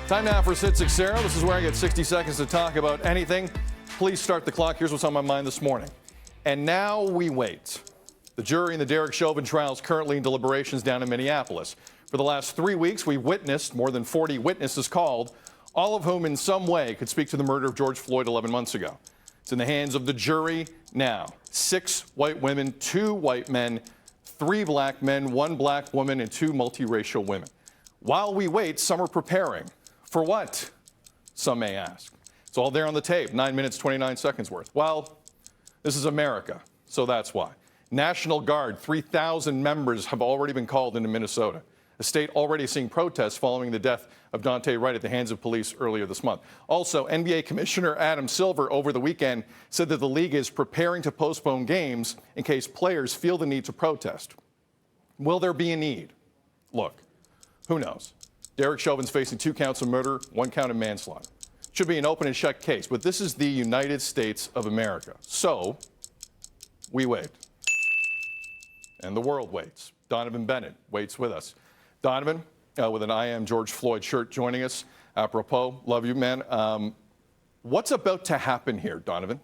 Time now for Sit Sixero. This is where I get 60 seconds to talk about anything. Please start the clock. Here's what's on my mind this morning. And now we wait. The jury in the Derek Chauvin trial is currently in deliberations down in Minneapolis. For the last 3 weeks, we've witnessed more than 40 witnesses called, all of whom in some way could speak to the murder of George Floyd 11 months ago. It's in the hands of the jury now. 6 white women, 2 white men, 3 black men, 1 black woman, and 2 multiracial women. While we wait, some are preparing. For what? Some may ask. It's all there on the tape, 9 minutes, 29 seconds worth. Well, this is America, so that's why. National Guard, 3,000 members have already been called into Minnesota. A state already seeing protests following the death of Daunte Wright at the hands of police earlier this month. Also, NBA Commissioner Adam Silver over the weekend said that the league is preparing to postpone games in case players feel the need to protest. Will there be a need? Look, who knows? Derek Chauvin's facing 2 counts of murder, 1 count of manslaughter. Should be an open and shut case, but this is the United States of America. So, we wait. And the world waits. Donnovan Bennett waits with us. Donnovan, with an I Am George Floyd shirt, joining us. Apropos, love you, man. What's about to happen here, Donnovan?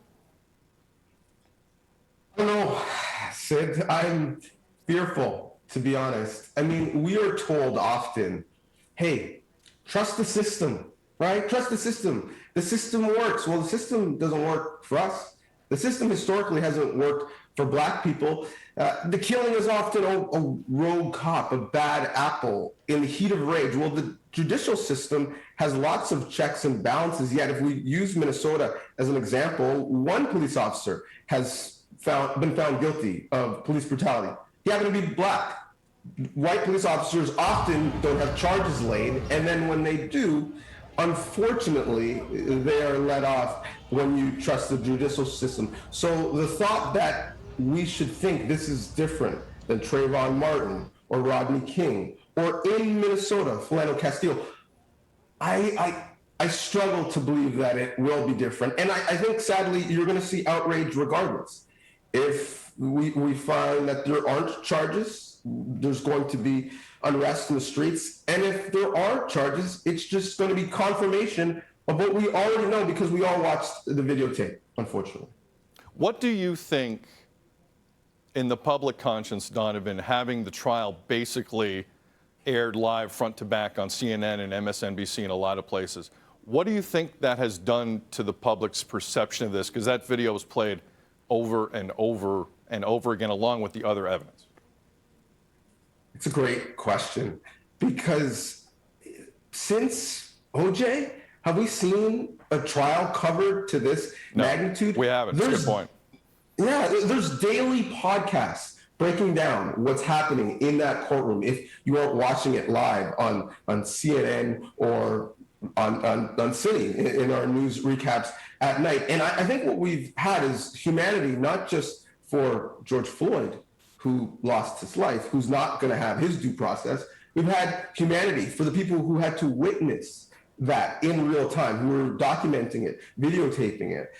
I don't know, Sid. I'm fearful, to be honest. I mean, we are told often, hey, trust the system, right? Trust the system. The system works. Well, the system doesn't work for us. The system historically hasn't worked for black people. The killing is often a rogue cop, a bad apple in the heat of rage. Well, the judicial system has lots of checks and balances, yet if we use Minnesota as an example, 1 police officer has been found guilty of police brutality. He happened to be black. White police officers often don't have charges laid, and then when they do, unfortunately, they are let off when you trust the judicial system. So the thought that we should think this is different than Trayvon Martin or Rodney King or in Minnesota, Philando Castile, I struggle to believe that it will be different. And I think, sadly, you're going to see outrage regardless. If we find that there aren't charges, there's going to be unrest in the streets. And if there are charges, it's just going to be confirmation of what we already know because we all watched the videotape, unfortunately. What do you think, in the public conscience, Donnovan, having the trial basically aired live front to back on CNN and MSNBC and a lot of places, what do you think that has done to the public's perception of this? Because that video was played over and over and over again along with the other evidence. It's a great question because since OJ, have we seen a trial covered to this magnitude? We haven't. That's a good point. Yeah, there's daily podcasts breaking down what's happening in that courtroom. If you aren't watching it live on CNN or on City in our news recaps at night. And I think what we've had is humanity, not just for George Floyd, who lost his life, who's not going to have his due process. We've had humanity for the people who had to witness that in real time, who were documenting it, videotaping it,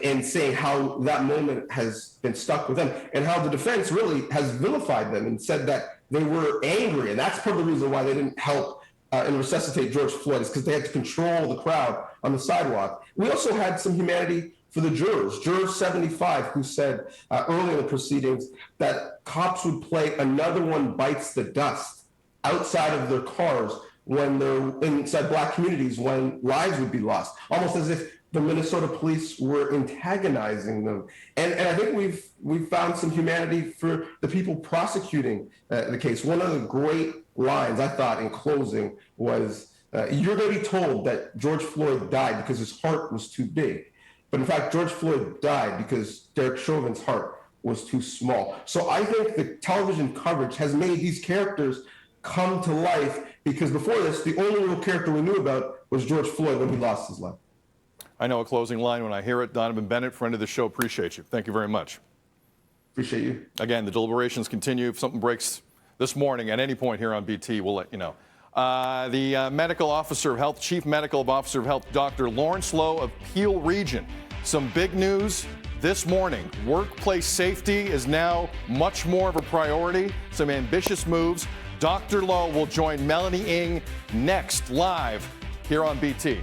and saying how that moment has been stuck with them, and how the defense really has vilified them and said that they were angry, and that's part of the reason why they didn't help and resuscitate George Floyd, is because they had to control the crowd on the sidewalk. We also had some humanity for the jurors, Juror 75, who said early in the proceedings that cops would play Another One Bites the Dust outside of their cars when they're inside black communities, when lives would be lost, almost as if the Minnesota police were antagonizing them. And I think we've found some humanity for the people prosecuting the case. One of the great lines I thought in closing was, you're going to be told that George Floyd died because his heart was too big. But in fact, George Floyd died because Derek Chauvin's heart was too small. So I think the television coverage has made these characters come to life because before this, the only real character we knew about was George Floyd when he lost his life. I know a closing line when I hear it. Donnovan Bennett, friend of the show, appreciate you. Thank you very much. Appreciate you. Again, the deliberations continue. If something breaks this morning at any point here on BT, we'll let you know. The medical officer of health, chief medical officer of health, Dr. Lawrence Lowe of Peel Region. Some big news this morning. Workplace safety is now much more of a priority. Some ambitious moves. Dr. Lowe will join Melanie Ng next live here on BT.